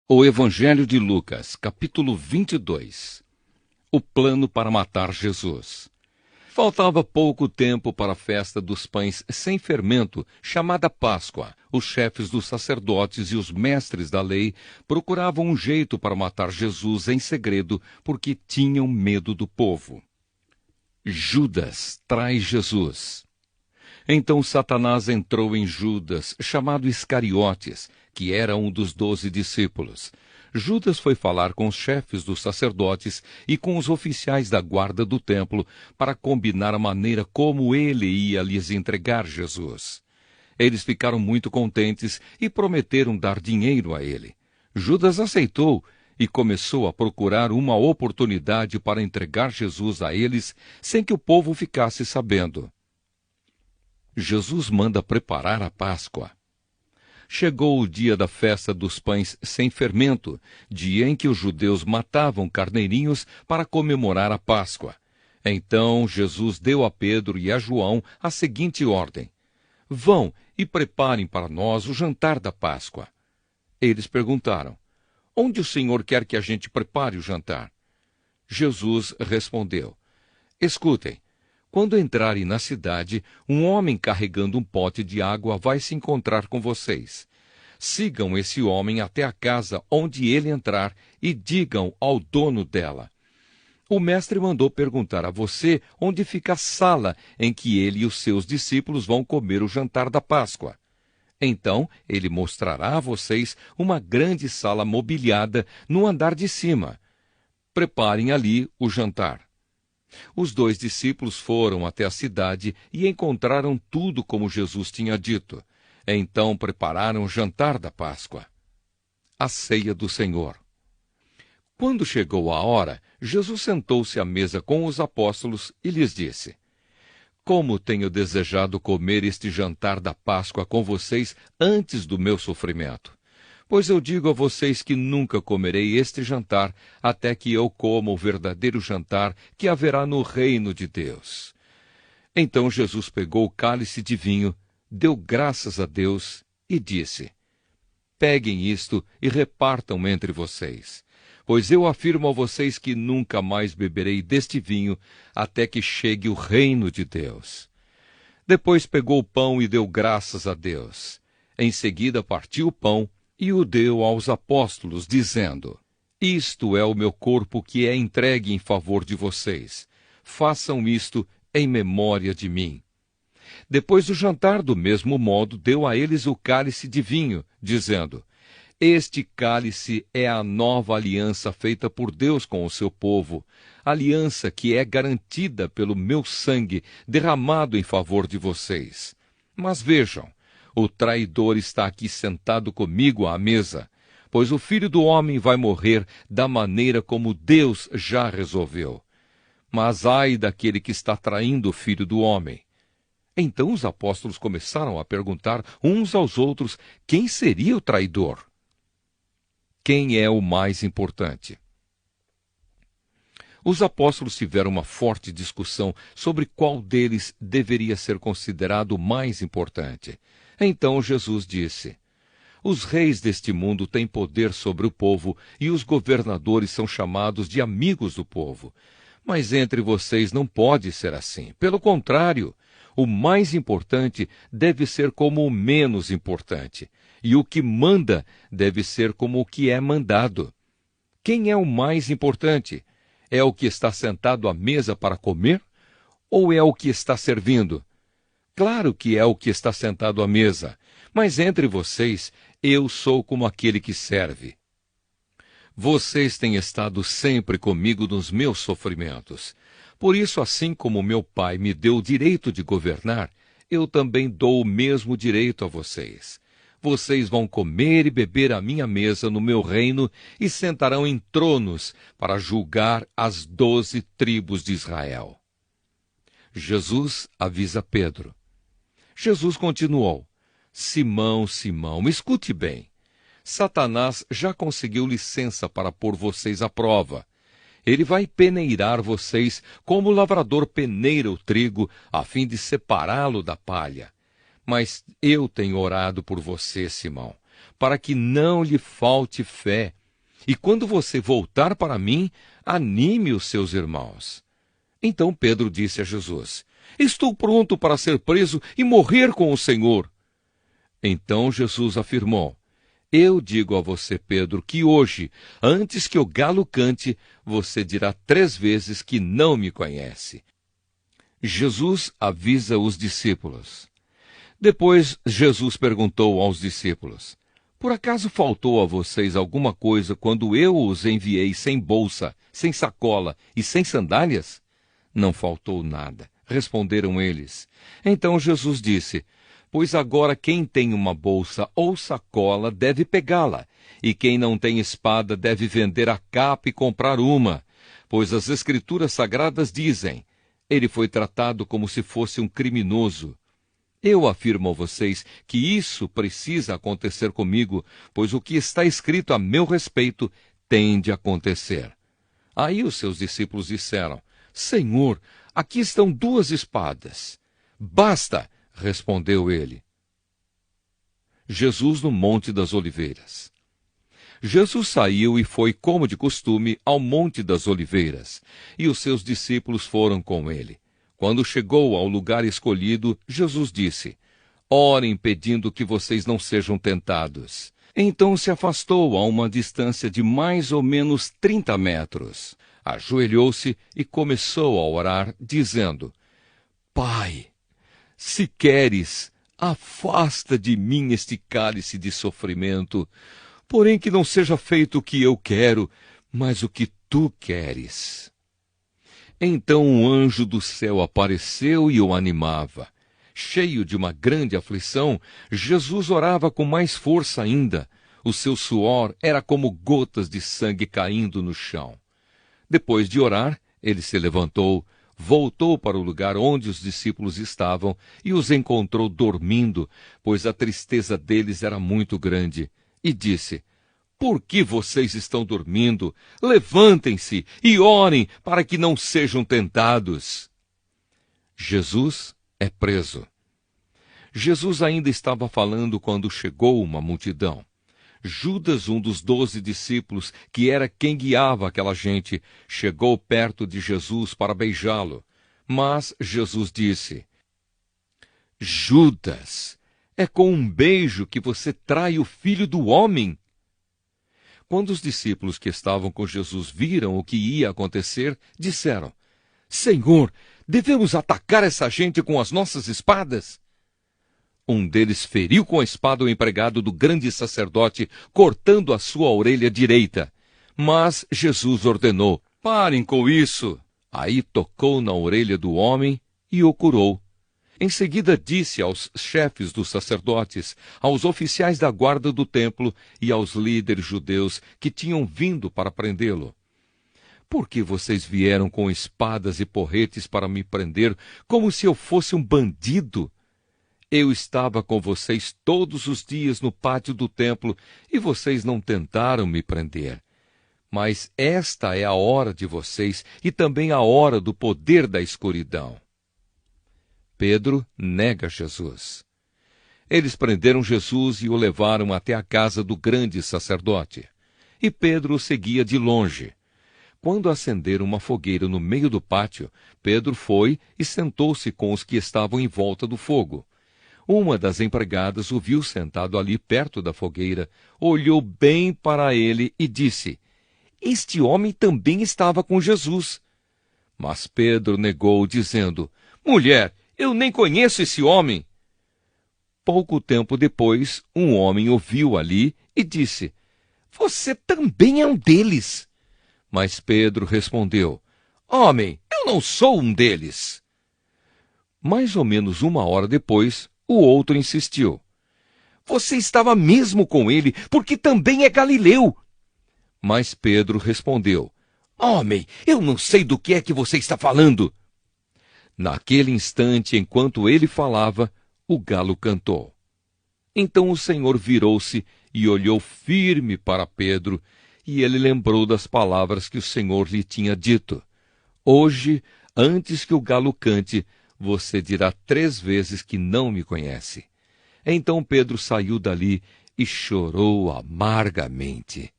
O Evangelho de Lucas, capítulo 22. O plano para matar Jesus. Faltava pouco tempo para a festa dos pães sem fermento, chamada Páscoa. Os chefes dos sacerdotes e os mestres da lei procuravam um jeito para matar Jesus em segredo, porque tinham medo do povo. Judas trai Jesus. Então Satanás entrou em Judas, chamado Iscariotes, que era um dos 12 discípulos. Judas foi falar com os chefes dos sacerdotes e com os oficiais da guarda do templo para combinar a maneira como ele ia lhes entregar Jesus. Eles ficaram muito contentes e prometeram dar dinheiro a ele. Judas aceitou e começou a procurar uma oportunidade para entregar Jesus a eles sem que o povo ficasse sabendo. Jesus manda preparar a Páscoa. Chegou o dia da festa dos pães sem fermento, dia em que os judeus matavam carneirinhos para comemorar a Páscoa. Então Jesus deu a Pedro e a João a seguinte ordem: vão e preparem para nós o jantar da Páscoa. Eles perguntaram: onde o Senhor quer que a gente prepare o jantar? Jesus respondeu: escutem. Quando entrarem na cidade, um homem carregando um pote de água vai se encontrar com vocês. Sigam esse homem até a casa onde ele entrar e digam ao dono dela: o mestre mandou perguntar a você onde fica a sala em que ele e os seus discípulos vão comer o jantar da Páscoa. Então ele mostrará a vocês uma grande sala mobiliada no andar de cima. Preparem ali o jantar. Os 2 discípulos foram até a cidade e encontraram tudo como Jesus tinha dito. Então prepararam o jantar da Páscoa. A ceia do Senhor. Quando chegou a hora, Jesus sentou-se à mesa com os apóstolos e lhes disse: como tenho desejado comer este jantar da Páscoa com vocês antes do meu sofrimento. Pois eu digo a vocês que nunca comerei este jantar até que eu coma o verdadeiro jantar que haverá no reino de Deus. Então Jesus pegou o cálice de vinho, deu graças a Deus e disse: peguem isto e repartam entre vocês, pois eu afirmo a vocês que nunca mais beberei deste vinho até que chegue o reino de Deus. Depois pegou o pão e deu graças a Deus. Em seguida partiu o pão e o deu aos apóstolos, dizendo: isto é o meu corpo que é entregue em favor de vocês. Façam isto em memória de mim. Depois do jantar, do mesmo modo, deu a eles o cálice de vinho, dizendo: este cálice é a nova aliança feita por Deus com o seu povo, aliança que é garantida pelo meu sangue derramado em favor de vocês. Mas vejam, o traidor está aqui sentado comigo à mesa, pois o Filho do Homem vai morrer da maneira como Deus já resolveu. Mas ai daquele que está traindo o Filho do Homem. Então os apóstolos começaram a perguntar uns aos outros quem seria o traidor. Quem é o mais importante? Os apóstolos tiveram uma forte discussão sobre qual deles deveria ser considerado o mais importante. Então Jesus disse: os reis deste mundo têm poder sobre o povo e os governadores são chamados de amigos do povo. Mas entre vocês não pode ser assim. Pelo contrário, o mais importante deve ser como o menos importante, e o que manda deve ser como o que é mandado. Quem é o mais importante? É o que está sentado à mesa para comer? Ou é o que está servindo? Claro que é o que está sentado à mesa, mas entre vocês eu sou como aquele que serve. Vocês têm estado sempre comigo nos meus sofrimentos. Por isso, assim como meu pai me deu o direito de governar, eu também dou o mesmo direito a vocês. Vocês vão comer e beber à minha mesa no meu reino e sentarão em tronos para julgar as 12 tribos de Israel. Jesus avisa Pedro. Jesus continuou: Simão, Simão, escute bem. Satanás já conseguiu licença para pôr vocês à prova. Ele vai peneirar vocês como o lavrador peneira o trigo, a fim de separá-lo da palha. Mas eu tenho orado por você, Simão, para que não lhe falte fé. E quando você voltar para mim, anime os seus irmãos. Então Pedro disse a Jesus: Estou pronto para ser preso e morrer com o Senhor. Então Jesus afirmou: Eu digo a você, Pedro, que hoje, antes que o galo cante, você dirá 3 vezes que não me conhece. Jesus avisa os discípulos. Depois Jesus perguntou aos discípulos: Por acaso faltou a vocês alguma coisa quando eu os enviei sem bolsa, sem sacola e sem sandálias? Não faltou nada, responderam eles. Então Jesus disse: Pois agora quem tem uma bolsa ou sacola deve pegá-la, e quem não tem espada deve vender a capa e comprar uma, pois as Escrituras Sagradas dizem: Ele foi tratado como se fosse um criminoso. Eu afirmo a vocês que isso precisa acontecer comigo, pois o que está escrito a meu respeito tem de acontecer. Aí os seus discípulos disseram: Senhor, aqui estão 2 espadas. Basta, respondeu ele. Jesus no Monte das Oliveiras. Jesus saiu e foi, como de costume, ao Monte das Oliveiras, e os seus discípulos foram com ele. Quando chegou ao lugar escolhido, Jesus disse: Orem pedindo que vocês não sejam tentados. Então se afastou a uma distância de mais ou menos 30 metros. Ajoelhou-se e começou a orar, dizendo: Pai, se queres, afasta de mim este cálice de sofrimento, porém que não seja feito o que eu quero, mas o que tu queres. Então um anjo do céu apareceu e o animava. Cheio de uma grande aflição, Jesus orava com mais força ainda. O seu suor era como gotas de sangue caindo no chão. Depois de orar, ele se levantou, voltou para o lugar onde os discípulos estavam e os encontrou dormindo, pois a tristeza deles era muito grande, e disse: Por que vocês estão dormindo? Levantem-se e orem para que não sejam tentados. Jesus é preso. Jesus ainda estava falando quando chegou uma multidão. Judas, um dos 12 discípulos, que era quem guiava aquela gente, chegou perto de Jesus para beijá-lo. Mas Jesus disse: Judas, é com um beijo que você trai o Filho do Homem? Quando os discípulos que estavam com Jesus viram o que ia acontecer, disseram: Senhor, devemos atacar essa gente com as nossas espadas? Um deles feriu com a espada o empregado do grande sacerdote, cortando a sua orelha direita. Mas Jesus ordenou: Parem com isso! Aí tocou na orelha do homem e o curou. Em seguida disse aos chefes dos sacerdotes, aos oficiais da guarda do templo e aos líderes judeus que tinham vindo para prendê-lo: Por que vocês vieram com espadas e porretes para me prender, como se eu fosse um bandido? Eu estava com vocês todos os dias no pátio do templo e vocês não tentaram me prender. Mas esta é a hora de vocês e também a hora do poder da escuridão. Pedro nega Jesus. Eles prenderam Jesus e o levaram até a casa do grande sacerdote. E Pedro o seguia de longe. Quando acenderam uma fogueira no meio do pátio, Pedro foi e sentou-se com os que estavam em volta do fogo. Uma das empregadas o viu sentado ali perto da fogueira, olhou bem para ele e disse: Este homem também estava com Jesus. Mas Pedro negou, dizendo: Mulher, eu nem conheço esse homem. Pouco tempo depois, um homem o viu ali e disse: Você também é um deles. Mas Pedro respondeu: Homem, eu não sou um deles. Mais ou menos 1 hora depois, o outro insistiu: Você estava mesmo com ele, porque também é galileu. Mas Pedro respondeu: Homem, eu não sei do que é que você está falando. Naquele instante, enquanto ele falava, o galo cantou. Então o Senhor virou-se e olhou firme para Pedro, e ele lembrou das palavras que o Senhor lhe tinha dito: Hoje, antes que o galo cante, você dirá 3 vezes que não me conhece. Então Pedro saiu dali e chorou amargamente.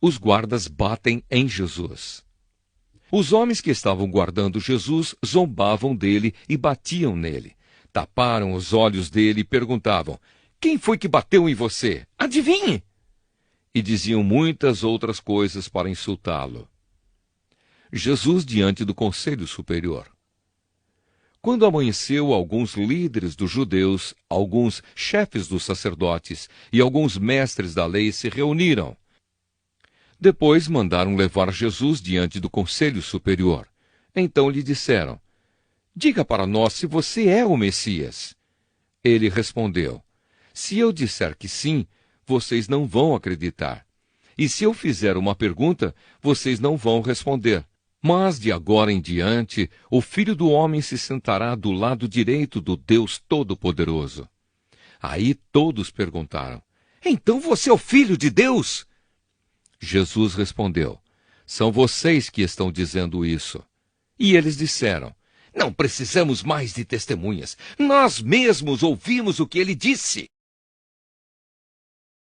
Os guardas batem em Jesus. Os homens que estavam guardando Jesus zombavam dele e batiam nele. Taparam os olhos dele e perguntavam: quem foi que bateu em você? Adivinhe! E diziam muitas outras coisas para insultá-lo. Jesus diante do Conselho Superior. Quando amanheceu, alguns líderes dos judeus, alguns chefes dos sacerdotes e alguns mestres da lei se reuniram. Depois mandaram levar Jesus diante do Conselho Superior. Então lhe disseram: diga para nós se você é o Messias. Ele respondeu: se eu disser que sim, vocês não vão acreditar. E se eu fizer uma pergunta, vocês não vão responder. Mas de agora em diante, o Filho do Homem se sentará do lado direito do Deus Todo-Poderoso. Aí todos perguntaram: então você é o Filho de Deus? Jesus respondeu: são vocês que estão dizendo isso. E eles disseram: não precisamos mais de testemunhas. Nós mesmos ouvimos o que ele disse.